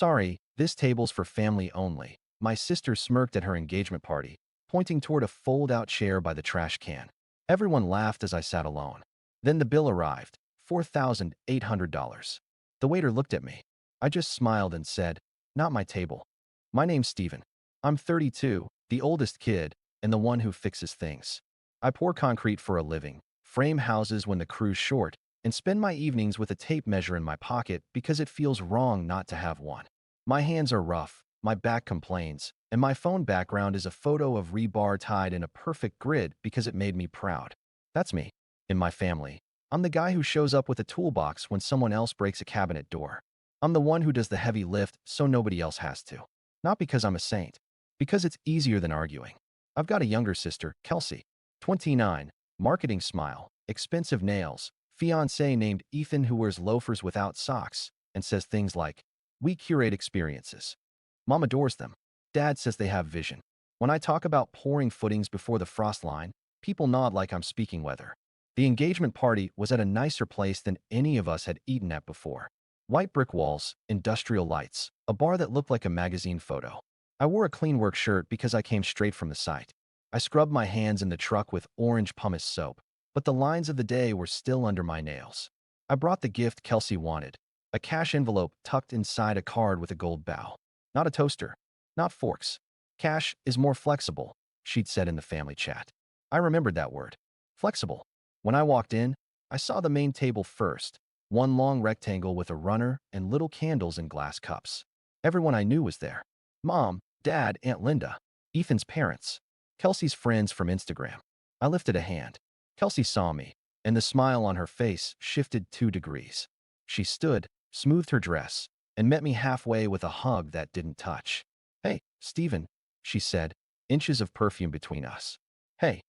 Sorry, this table's for family only. My sister smirked at her engagement party, pointing toward a fold-out chair by the trash can. Everyone laughed as I sat alone. Then the bill arrived, $4,800. The waiter looked at me. I just smiled and said, "Not my table." My name's Steven. I'm 32, the oldest kid, and the one who fixes things. I pour concrete for a living, frame houses when the crew's short, and spend my evenings with a tape measure in my pocket because it feels wrong not to have one. My hands are rough, my back complains, and my phone background is a photo of rebar tied in a perfect grid because it made me proud. That's me. In my family, I'm the guy who shows up with a toolbox when someone else breaks a cabinet door. I'm the one who does the heavy lift so nobody else has to. Not because I'm a saint, because it's easier than arguing. I've got a younger sister, Kelsey, 29, marketing smile, expensive nails, fiancé named Ethan who wears loafers without socks and says things like, "We curate experiences." Mom adores them. Dad says they have vision. When I talk about pouring footings before the frost line, people nod like I'm speaking weather. The engagement party was at a nicer place than any of us had eaten at before. White brick walls, industrial lights, a bar that looked like a magazine photo. I wore a clean work shirt because I came straight from the site. I scrubbed my hands in the truck with orange pumice soap, but the lines of the day were still under my nails. I brought the gift Kelsey wanted, a cash envelope tucked inside a card with a gold bow. Not a toaster, not forks. Cash is more flexible, she'd said in the family chat. I remembered that word. Flexible. When I walked in, I saw the main table first, one long rectangle with a runner and little candles in glass cups. Everyone I knew was there. Mom, Dad, Aunt Linda, Ethan's parents, Kelsey's friends from Instagram. I lifted a hand. Kelsey saw me, and the smile on her face shifted 2 degrees. She stood, smoothed her dress, and met me halfway with a hug that didn't touch. "Hey, Steven," she said, inches of perfume between us. "Hey."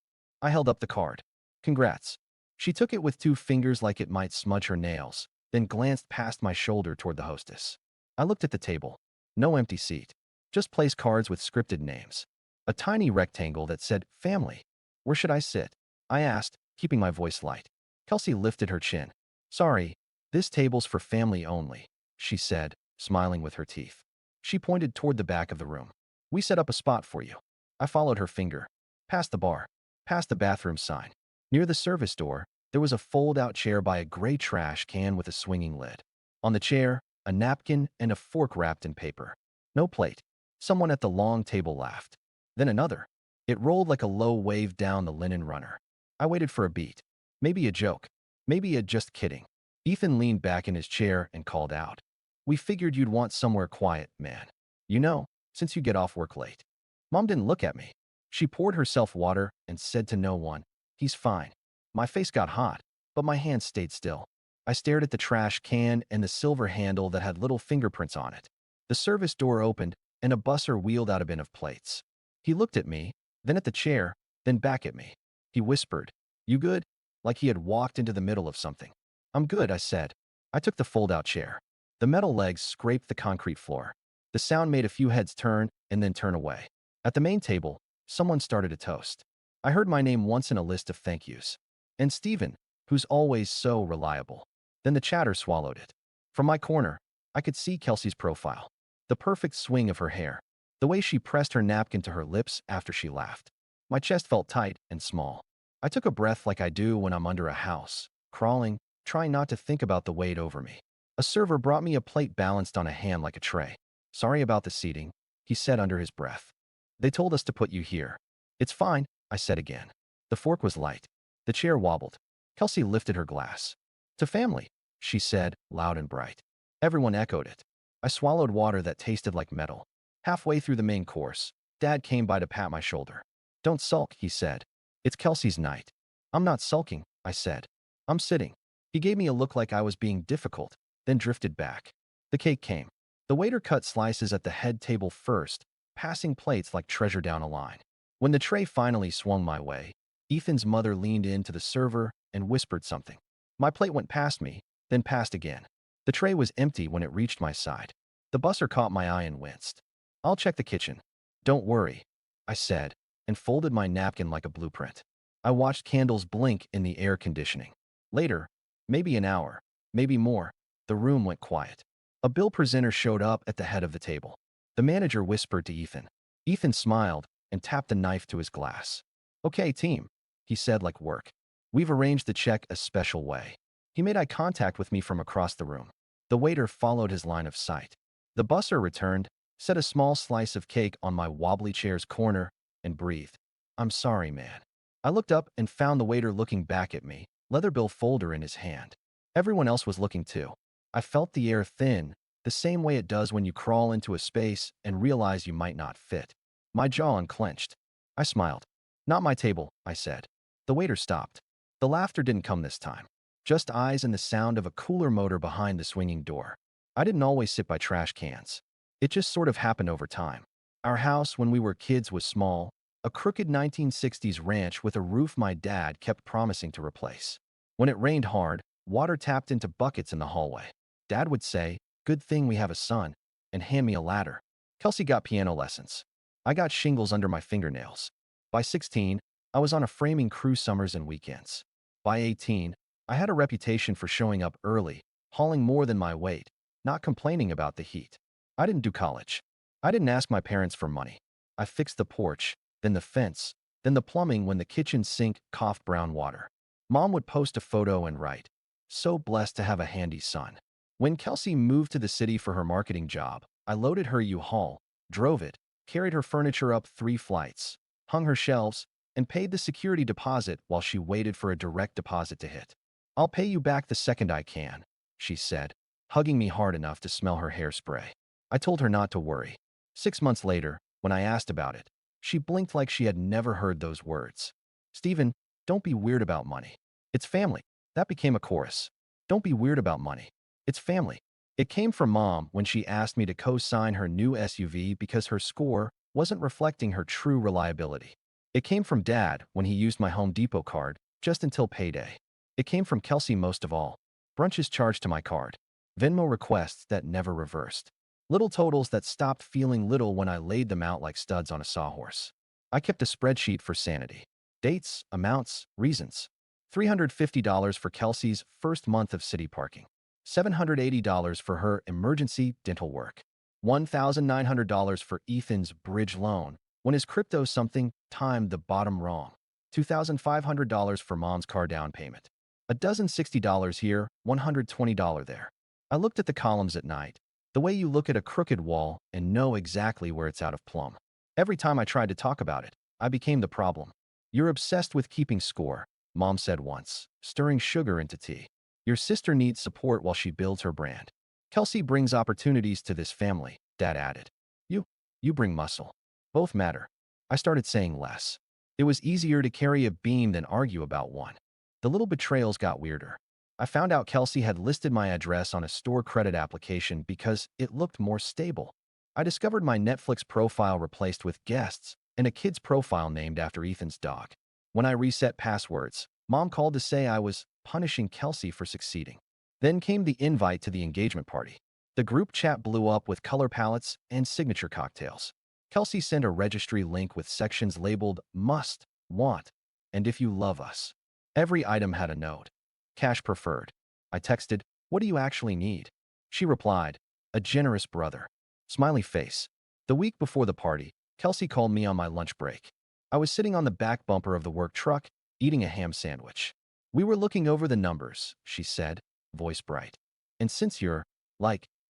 I held up the card. "Congrats." She took it with 2 fingers like it might smudge her nails, then glanced past my shoulder toward the hostess. I looked at the table. No empty seat. Just place cards with scripted names. A tiny rectangle that said, "Family." "Where should I sit?" I asked, keeping my voice light. Kelsey lifted her chin. "Sorry, this table's for family only," she said, smiling with her teeth. She pointed toward the back of the room. "We set up a spot for you." I followed her finger. Past the bar. Past the bathroom sign. Near the service door, there was a fold-out chair by a gray trash can with a swinging lid. On the chair, a napkin and a fork wrapped in paper. No plate. Someone at the long table laughed. Then another. It rolled like a low wave down the linen runner. I waited for a beat. Maybe a joke. Maybe a just kidding. Ethan leaned back in his chair and called out, "We figured you'd want somewhere quiet, man. You know, since you get off work late." Mom didn't look at me. She poured herself water and said to no one, "He's fine." My face got hot, but my hands stayed still. I stared at the trash can and the silver handle that had little fingerprints on it. The service door opened, and a busser wheeled out a bin of plates. He looked at me, then at the chair, then back at me. He whispered, "You good?" Like he had walked into the middle of something. "I'm good," I said. I took the fold-out chair. The metal legs scraped the concrete floor. The sound made a few heads turn and then turn away. At the main table, someone started a toast. I heard my name once in a list of thank yous. And Steven, who's always so reliable. Then the chatter swallowed it. From my corner, I could see Kelsey's profile. The perfect swing of her hair. The way she pressed her napkin to her lips after she laughed. My chest felt tight and small. I took a breath like I do when I'm under a house, crawling, trying not to think about the weight over me. A server brought me a plate balanced on a hand like a tray. "Sorry about the seating," he said under his breath. "They told us to put you here." "It's fine," I said again. The fork was light. The chair wobbled. Kelsey lifted her glass. "To family," she said, loud and bright. Everyone echoed it. I swallowed water that tasted like metal. Halfway through the main course, Dad came by to pat my shoulder. "Don't sulk," he said. "It's Kelsey's night." "I'm not sulking," I said. "I'm sitting." He gave me a look like I was being difficult, then drifted back. The cake came. The waiter cut slices at the head table first, passing plates like treasure down a line. When the tray finally swung my way, Ethan's mother leaned in to the server and whispered something. My plate went past me, then past again. The tray was empty when it reached my side. The busser caught my eye and winced. "I'll check the kitchen." "Don't worry," I said, and folded my napkin like a blueprint. I watched candles blink in the air conditioning. Later, maybe an hour, maybe more, the room went quiet. A bill presenter showed up at the head of the table. The manager whispered to Ethan. Ethan smiled and tapped the knife to his glass. Okay, team, he said like work. We've arranged the check a special way. He made eye contact with me from across the room. The waiter followed his line of sight. The busser returned, set a small slice of cake on my wobbly chair's corner, and breathed. I'm sorry, man. I looked up and found the waiter looking back at me, leather bill folder in his hand. Everyone else was looking too. I felt the air thin, the same way it does when you crawl into a space and realize you might not fit. My jaw unclenched. I smiled. Not my table, I said. The waiter stopped. The laughter didn't come this time. Just eyes and the sound of a cooler motor behind the swinging door. I didn't always sit by trash cans. It just sort of happened over time. Our house when we were kids was small, a crooked 1960s ranch with a roof my dad kept promising to replace. When it rained hard, water tapped into buckets in the hallway. Dad would say, "Good thing we have a son," and hand me a ladder. Kelsey got piano lessons. I got shingles under my fingernails. By 16, I was on a framing crew summers and weekends. By 18, I had a reputation for showing up early, hauling more than my weight, not complaining about the heat. I didn't do college. I didn't ask my parents for money. I fixed the porch, then the fence, then the plumbing when the kitchen sink coughed brown water. Mom would post a photo and write, "So blessed to have a handy son." When Kelsey moved to the city for her marketing job, I loaded her U-Haul, drove it, carried her furniture up 3 flights, hung her shelves, and paid the security deposit while she waited for a direct deposit to hit. "I'll pay you back the second I can," she said, hugging me hard enough to smell her hairspray. I told her not to worry. 6 months later, when I asked about it, she blinked like she had never heard those words. "Stephen, don't be weird about money. It's family." That became a chorus. "Don't be weird about money. It's family." It came from Mom when she asked me to co-sign her new SUV because her score wasn't reflecting her true reliability. It came from Dad when he used my Home Depot card just until payday. It came from Kelsey most of all. Brunches charged to my card. Venmo requests that never reversed. Little totals that stopped feeling little when I laid them out like studs on a sawhorse. I kept a spreadsheet for sanity. Dates, amounts, reasons. $350 for Kelsey's first month of city parking. $780 for her emergency dental work. $1,900 for Ethan's bridge loan when his crypto something timed the bottom wrong. $2,500 for Mom's car down payment. A dozen $60 here, $120 there. I looked at the columns at night, the way you look at a crooked wall and know exactly where it's out of plumb. Every time I tried to talk about it, I became the problem. "You're obsessed with keeping score," Mom said once, stirring sugar into tea. "Your sister needs support while she builds her brand. Kelsey brings opportunities to this family," Dad added. You bring muscle. Both matter." I started saying less. It was easier to carry a beam than argue about one. The little betrayals got weirder. I found out Kelsey had listed my address on a store credit application because it looked more stable. I discovered my Netflix profile replaced with guests and a kid's profile named after Ethan's dog. When I reset passwords, Mom called to say I was punishing Kelsey for succeeding. Then came the invite to the engagement party. The group chat blew up with color palettes and signature cocktails. Kelsey sent a registry link with sections labeled must, want, and if you love us. Every item had a note. Cash preferred. I texted, "What do you actually need?" She replied, "A generous brother." Smiley face. The week before the party, Kelsey called me on my lunch break. I was sitting on the back bumper of the work truck, eating a ham sandwich. "We were looking over the numbers," she said, voice bright. "And since you're,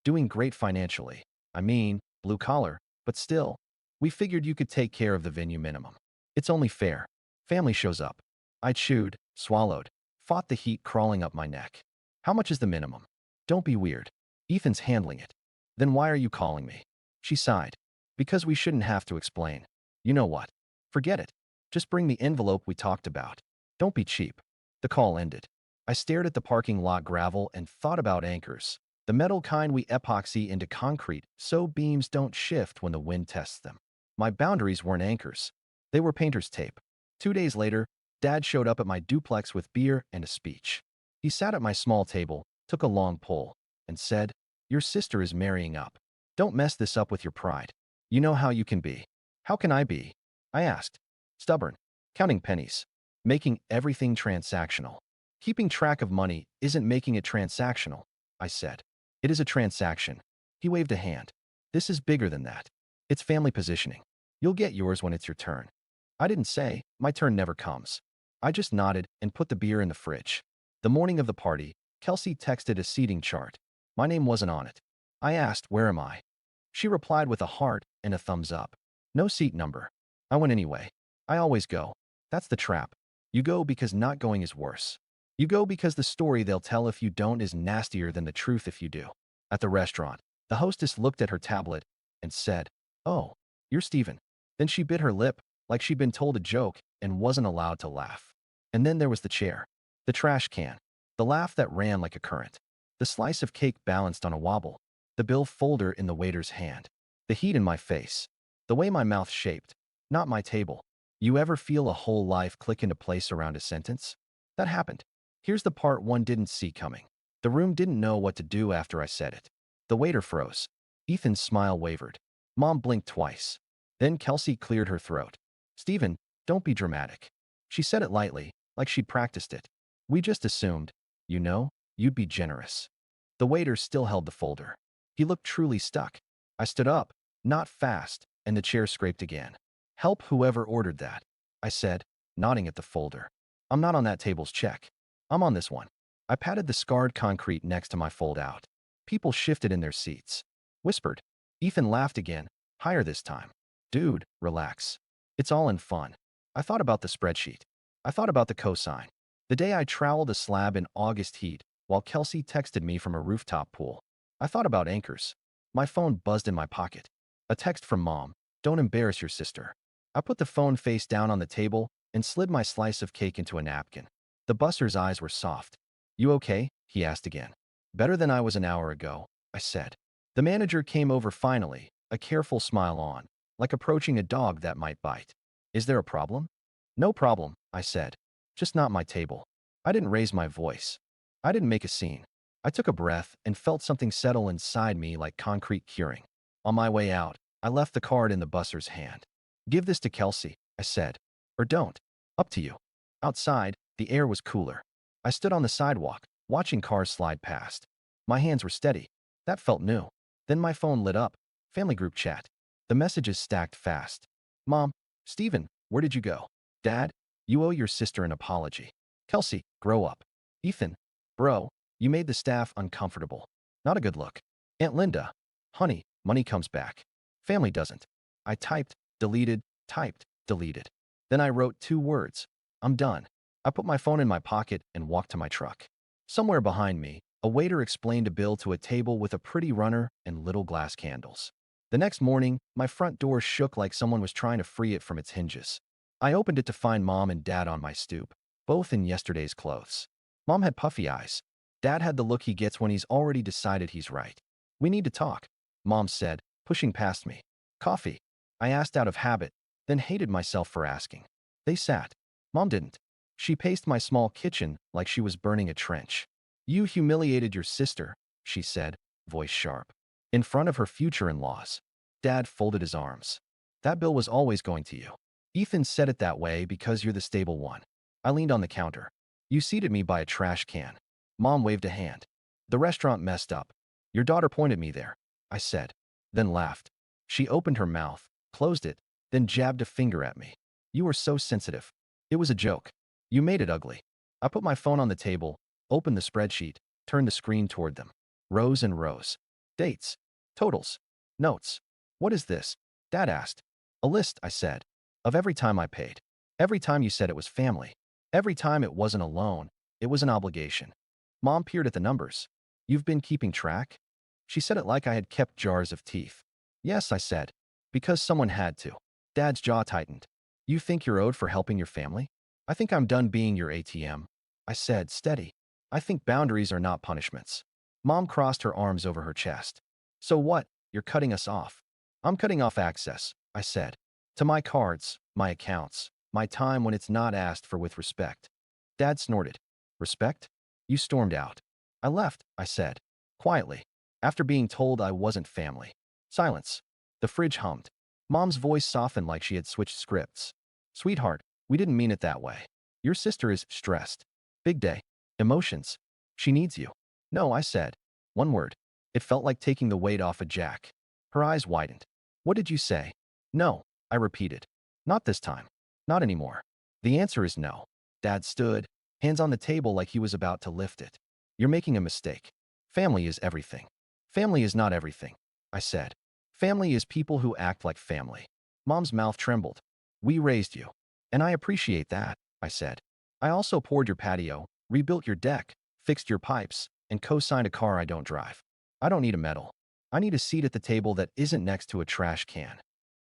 doing great financially, I mean, blue collar, but still, we figured you could take care of the venue minimum. It's only fair. Family shows up." I chewed, swallowed, fought the heat crawling up my neck. "How much is the minimum?" "Don't be weird. Ethan's handling it." "Then why are you calling me?" She sighed. "Because we shouldn't have to explain. You know what? Forget it. Just bring the envelope we talked about. Don't be cheap." The call ended. I stared at the parking lot gravel and thought about anchors, the metal kind we epoxy into concrete so beams don't shift when the wind tests them. My boundaries weren't anchors. They were painter's tape. 2 days later, Dad showed up at my duplex with beer and a speech. He sat at my small table, took a long pull, and said, "Your sister is marrying up. Don't mess this up with your pride. You know how you can be." "How can I be?" I asked. "Stubborn. Counting pennies. Making everything transactional." "Keeping track of money isn't making it transactional," I said. It is a transaction. He waved a hand. This is bigger than that. It's family positioning. You'll get yours when it's your turn. I didn't say, my turn never comes. I just nodded and put the beer in the fridge. The morning of the party, Kelsey texted a seating chart. My name wasn't on it. I asked, where am I? She replied with a heart and a thumbs up. No seat number. I went anyway. I always go. That's the trap. You go because not going is worse. You go because the story they'll tell if you don't is nastier than the truth if you do. At the restaurant, the hostess looked at her tablet and said, "Oh, you're Steven." Then she bit her lip, like she'd been told a joke and wasn't allowed to laugh. And then there was the chair, the trash can, the laugh that ran like a current, the slice of cake balanced on a wobble, the bill folder in the waiter's hand, the heat in my face, the way my mouth shaped, not my table. You ever feel a whole life click into place around a sentence? That happened. Here's the part one didn't see coming. The room didn't know what to do after I said it. The waiter froze. Ethan's smile wavered. Mom blinked twice. Then Kelsey cleared her throat. "Steven, don't be dramatic." She said it lightly, like she'd practiced it. "We just assumed, you'd be generous." The waiter still held the folder. He looked truly stuck. I stood up, not fast, and the chair scraped again. "Help whoever ordered that," I said, nodding at the folder. "I'm not on that table's check. I'm on this one." I patted the scarred concrete next to my fold-out. People shifted in their seats. Whispered. Ethan laughed again, higher this time. "Dude, relax. It's all in fun." I thought about the spreadsheet. I thought about the cosign. The day I troweled a slab in August heat while Kelsey texted me from a rooftop pool. I thought about anchors. My phone buzzed in my pocket. A text from Mom. "Don't embarrass your sister." I put the phone face down on the table and slid my slice of cake into a napkin. The busser's eyes were soft. "You okay?" he asked again. "Better than I was an hour ago," I said. The manager came over finally, a careful smile on, like approaching a dog that might bite. "Is there a problem?" "No problem," I said. "Just not my table." I didn't raise my voice. I didn't make a scene. I took a breath and felt something settle inside me like concrete curing. On my way out, I left the card in the busser's hand. "Give this to Kelsey," I said. "Or don't. Up to you." Outside, the air was cooler. I stood on the sidewalk, watching cars slide past. My hands were steady. That felt new. Then my phone lit up. Family group chat. The messages stacked fast. "Mom, Steven, where did you go?" "Dad, you owe your sister an apology." "Kelsey, grow up." "Ethan, bro, you made the staff uncomfortable." "Not a good look." "Aunt Linda, honey, money comes back. Family doesn't." I typed, deleted, typed, deleted. Then I wrote 2 words. "I'm done." I put my phone in my pocket and walked to my truck. Somewhere behind me, a waiter explained a bill to a table with a pretty runner and little glass candles. The next morning, my front door shook like someone was trying to free it from its hinges. I opened it to find Mom and Dad on my stoop, both in yesterday's clothes. Mom had puffy eyes. Dad had the look he gets when he's already decided he's right. "We need to talk," Mom said, pushing past me. "Coffee?" I asked out of habit, then hated myself for asking. They sat. Mom didn't. She paced my small kitchen like she was burning a trench. "You humiliated your sister," she said, voice sharp. "In front of her future in-laws." Dad folded his arms. "That bill was always going to you. Ethan said it that way because you're the stable one." I leaned on the counter. "You seated me by a trash can." Mom waved a hand. "The restaurant messed up. Your daughter pointed me there," I said, then laughed. She opened her mouth, closed it, then jabbed a finger at me. "You were so sensitive." "It was a joke." "You made it ugly." I put my phone on the table, opened the spreadsheet, turned the screen toward them. Rows and rows. Dates. Totals. Notes. "What is this?" Dad asked. "A list," I said, "of every time I paid. Every time you said it was family. Every time it wasn't a loan, it was an obligation." Mom peered at the numbers. "You've been keeping track?" She said it like I had kept jars of teeth. "Yes," I said, "because someone had to." Dad's jaw tightened. "You think you're owed for helping your family?" "I think I'm done being your ATM," I said, steady. "I think boundaries are not punishments." Mom crossed her arms over her chest. "So what? You're cutting us off." "I'm cutting off access," I said. "To my cards, my accounts, my time when it's not asked for with respect." Dad snorted. "Respect?" You stormed out. "I left," I said, quietly, after being told I wasn't family. Silence. The fridge hummed. Mom's voice softened like she had switched scripts. "Sweetheart, we didn't mean it that way. Your sister is stressed. Big day. Emotions. She needs you." "No," I said. One word. It felt like taking the weight off a jack. Her eyes widened. What did you say? No, I repeated. Not this time. Not anymore. The answer is no. Dad stood, hands on the table like he was about to lift it. You're making a mistake. Family is everything. Family is not everything, I said. Family is people who act like family. Mom's mouth trembled. We raised you. And I appreciate that, I said. I also poured your patio, rebuilt your deck, fixed your pipes, and co-signed a car I don't drive. I don't need a medal. I need a seat at the table that isn't next to a trash can.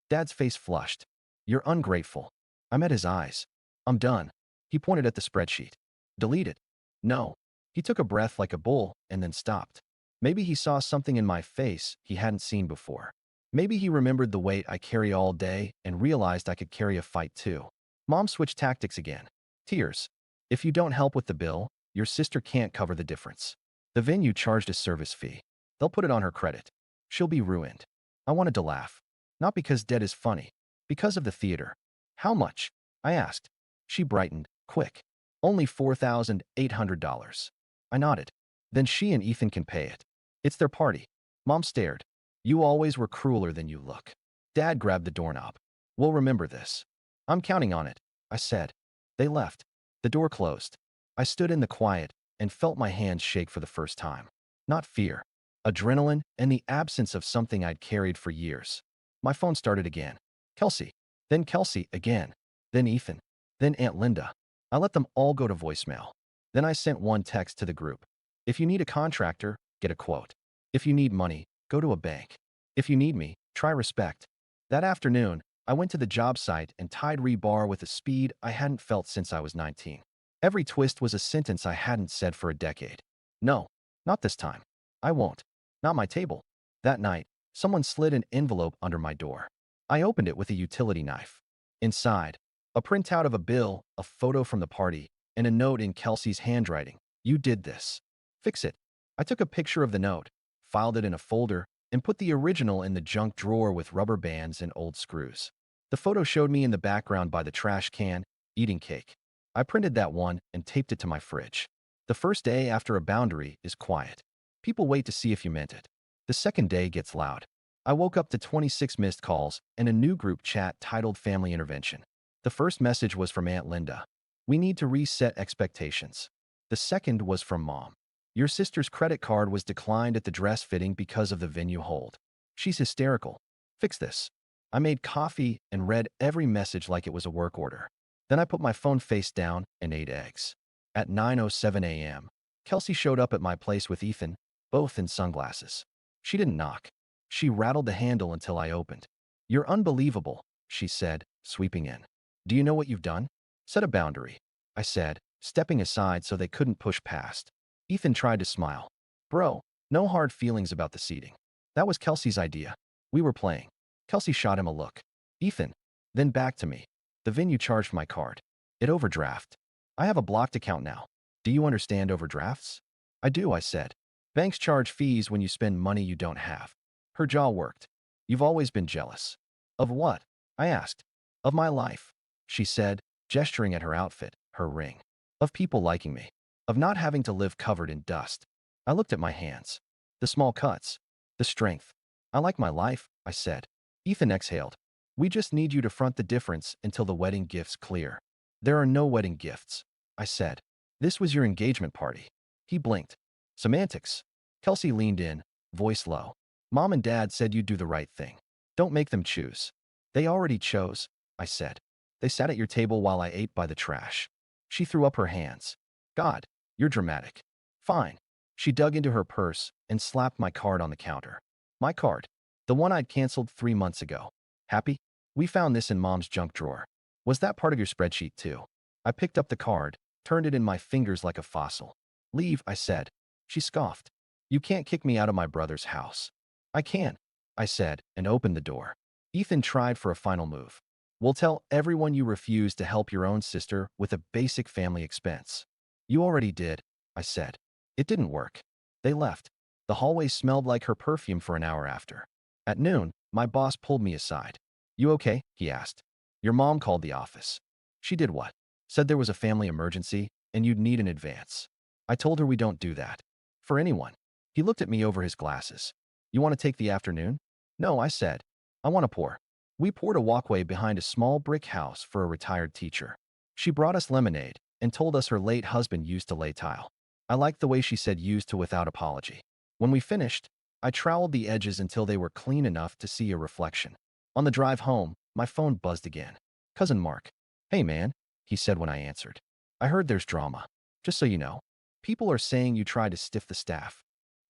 Dad's face flushed. You're ungrateful. I met his eyes. I'm done. He pointed at the spreadsheet. Delete it. No. He took a breath like a bull and then stopped. Maybe he saw something in my face he hadn't seen before. Maybe he remembered the weight I carry all day and realized I could carry a fight too. Mom switched tactics again. Tears. If you don't help with the bill, your sister can't cover the difference. The venue charged a service fee. They'll put it on her credit. She'll be ruined. I wanted to laugh. Not because debt is funny. Because of the theater. How much? I asked. She brightened. Quick. Only $4,800. I nodded. Then she and Ethan can pay it. It's their party. Mom stared. You always were crueler than you look. Dad grabbed the doorknob. We'll remember this. I'm counting on it, I said. They left. The door closed. I stood in the quiet and felt my hands shake for the first time. Not fear. Adrenaline and the absence of something I'd carried for years. My phone started again. Kelsey. Then Kelsey again. Then Ethan. Then Aunt Linda. I let them all go to voicemail. Then I sent one text to the group. If you need a contractor, get a quote. If you need money, go to a bank. If you need me, try respect. That afternoon, I went to the job site and tied rebar with a speed I hadn't felt since I was 19. Every twist was a sentence I hadn't said for a decade. No, not this time. I won't. Not my table. That night, someone slid an envelope under my door. I opened it with a utility knife. Inside, a printout of a bill, a photo from the party, and a note in Kelsey's handwriting. You did this. Fix it. I took a picture of the note, filed it in a folder, and put the original in the junk drawer with rubber bands and old screws. The photo showed me in the background by the trash can, eating cake. I printed that one and taped it to my fridge. The first day after a boundary is quiet. People wait to see if you meant it. The second day gets loud. I woke up to 26 missed calls and a new group chat titled Family Intervention. The first message was from Aunt Linda. We need to reset expectations. The second was from Mom. Your sister's credit card was declined at the dress fitting because of the venue hold. She's hysterical. Fix this. I made coffee and read every message like it was a work order. Then I put my phone face down and ate eggs. At 9:07 a.m., Kelsey showed up at my place with Ethan, both in sunglasses. She didn't knock. She rattled the handle until I opened. You're unbelievable, she said, sweeping in. Do you know what you've done? Set a boundary, I said, stepping aside so they couldn't push past. Ethan tried to smile. Bro, no hard feelings about the seating. That was Kelsey's idea. We were playing. Kelsey shot him a look. Ethan. Then back to me. The venue charged my card. It overdraft. I have a blocked account now. Do you understand overdrafts? I do, I said. Banks charge fees when you spend money you don't have. Her jaw worked. You've always been jealous. Of what? I asked. Of my life, she said, gesturing at her outfit, her ring. Of people liking me. Of not having to live covered in dust. I looked at my hands. The small cuts. The strength. I like my life, I said. Ethan exhaled. We just need you to front the difference until the wedding gifts clear. There are no wedding gifts, I said. This was your engagement party. He blinked. Semantics. Kelsey leaned in, voice low. Mom and Dad said you'd do the right thing. Don't make them choose. They already chose, I said. They sat at your table while I ate by the trash. She threw up her hands. God, you're dramatic. Fine. She dug into her purse and slapped my card on the counter. My card. The one I'd canceled 3 months ago. Happy? We found this in Mom's junk drawer. Was that part of your spreadsheet too? I picked up the card, turned it in my fingers like a fossil. Leave, I said. She scoffed. You can't kick me out of my brother's house. I can, I said, and opened the door. Ethan tried for a final move. We'll tell everyone you refused to help your own sister with a basic family expense. You already did, I said. It didn't work. They left. The hallway smelled like her perfume for an hour after. At noon, my boss pulled me aside. You okay? He asked. Your mom called the office. She did what? Said there was a family emergency and you'd need an advance. I told her we don't do that. For anyone. He looked at me over his glasses. You want to take the afternoon? No, I said. I want to pour. We poured a walkway behind a small brick house for a retired teacher. She brought us lemonade and told us her late husband used to lay tile. I liked the way she said used to without apology. When we finished, I troweled the edges until they were clean enough to see a reflection. On the drive home, my phone buzzed again. Cousin Mark. Hey man, he said when I answered. I heard there's drama. Just so you know, people are saying you tried to stiff the staff.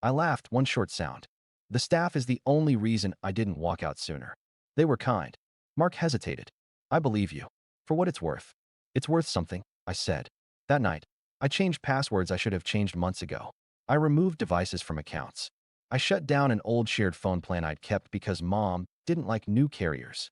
I laughed, one short sound. The staff is the only reason I didn't walk out sooner. They were kind. Mark hesitated. I believe you. For what it's worth. It's worth something, I said. That night, I changed passwords I should have changed months ago. I removed devices from accounts. I shut down an old shared phone plan I'd kept because Mom didn't like new carriers.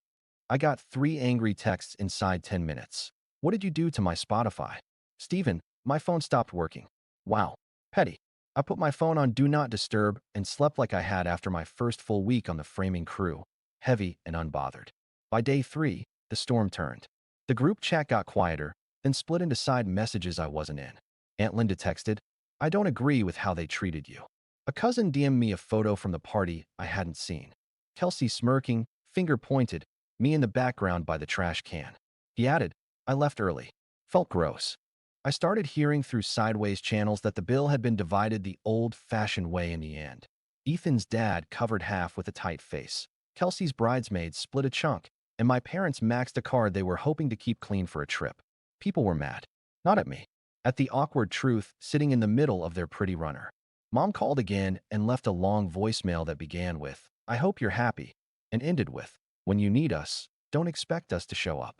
I got 3 angry texts inside 10 minutes. What did you do to my Spotify? Steven, my phone stopped working. Wow. Petty. I put my phone on Do Not Disturb and slept like I had after my first full week on the framing crew, heavy and unbothered. By day 3, the storm turned. The group chat got quieter, then split into side messages I wasn't in. Aunt Linda texted, I don't agree with how they treated you. A cousin DM'd me a photo from the party I hadn't seen. Kelsey smirking, finger pointed, me in the background by the trash can. He added, I left early. Felt gross. I started hearing through sideways channels that the bill had been divided the old-fashioned way in the end. Ethan's dad covered half with a tight face. Kelsey's bridesmaids split a chunk, and my parents maxed a card they were hoping to keep clean for a trip. People were mad. Not at me. At the awkward truth sitting in the middle of their pretty runner. Mom called again and left a long voicemail that began with, I hope you're happy, and ended with, when you need us, don't expect us to show up.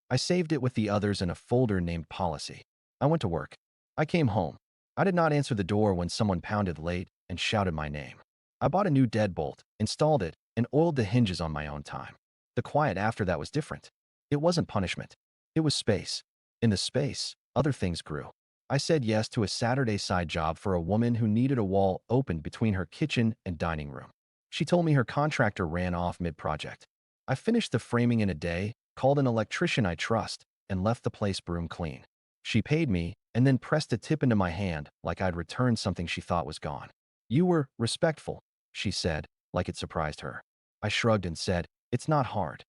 I saved it with the others in a folder named Policy. I went to work. I came home. I did not answer the door when someone pounded late and shouted my name. I bought a new deadbolt, installed it, and oiled the hinges on my own time. The quiet after that was different. It wasn't punishment. It was space. In the space, other things grew. I said yes to a Saturday side job for a woman who needed a wall opened between her kitchen and dining room. She told me her contractor ran off mid-project. I finished the framing in a day, called an electrician I trust, and left the place broom clean. She paid me and then pressed a tip into my hand like I'd returned something she thought was gone. You were respectful, she said, like it surprised her. I shrugged and said, it's not hard.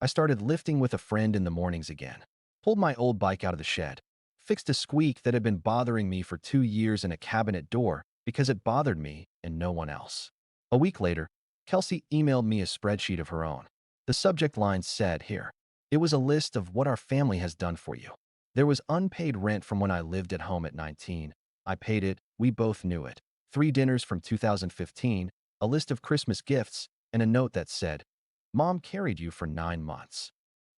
I started lifting with a friend in the mornings again. Pulled my old bike out of the shed. Fixed a squeak that had been bothering me for 2 years in a cabinet door because it bothered me and no one else. A week later, Kelsey emailed me a spreadsheet of her own. The subject line said, here. It was a list of what our family has done for you. There was unpaid rent from when I lived at home at 19. I paid it, we both knew it. 3 dinners from 2015, a list of Christmas gifts, and a note that said, Mom carried you for 9 months.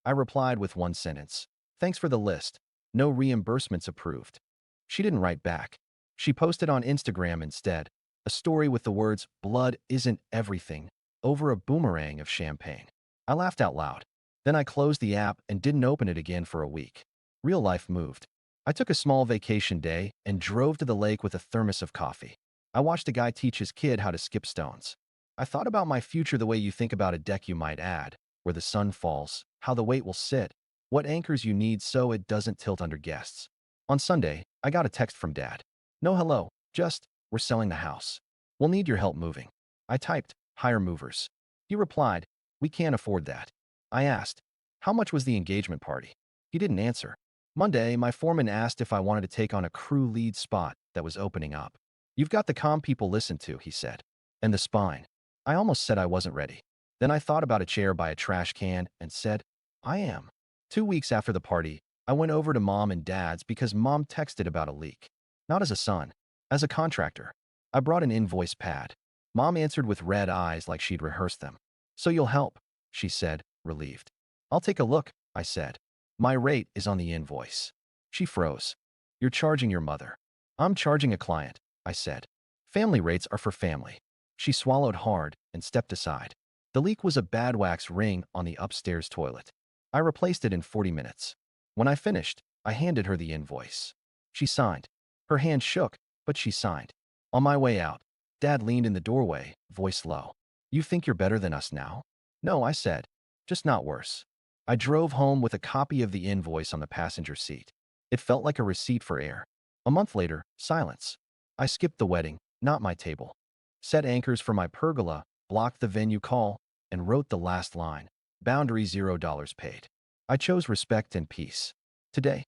I replied with one sentence. Thanks for the list. No reimbursements approved. She didn't write back. She posted on Instagram instead, a story with the words, blood isn't everything, over a boomerang of champagne. I laughed out loud. Then I closed the app and didn't open it again for a week. Real life moved. I took a small vacation day and drove to the lake with a thermos of coffee. I watched a guy teach his kid how to skip stones. I thought about my future the way you think about a deck you might add, where the sun falls, how the weight will sit, what anchors you need so it doesn't tilt under guests. On Sunday, I got a text from Dad. No hello, just, we're selling the house. We'll need your help moving. I typed, hire movers. He replied, we can't afford that. I asked, how much was the engagement party? He didn't answer. Monday, my foreman asked if I wanted to take on a crew lead spot that was opening up. You've got the calm people listen to, he said. And the spine. I almost said I wasn't ready. Then I thought about a chair by a trash can and said, I am. 2 weeks after the party, I went over to Mom and Dad's because Mom texted about a leak. Not as a son, as a contractor. I brought an invoice pad. Mom answered with red eyes like she'd rehearsed them. So you'll help, she said, relieved. I'll take a look, I said. My rate is on the invoice. She froze. You're charging your mother. I'm charging a client, I said. Family rates are for family. She swallowed hard and stepped aside. The leak was a bad wax ring on the upstairs toilet. I replaced it in 40 minutes. When I finished, I handed her the invoice. She signed. Her hand shook, but she signed. On my way out, Dad leaned in the doorway, voice low. You think you're better than us now? No, I said. Just not worse. I drove home with a copy of the invoice on the passenger seat. It felt like a receipt for air. A month later, silence. I skipped the wedding, not my table. set anchors for my pergola, blocked the venue call, and wrote the last line. Boundary $0 paid. I chose respect and peace. Today,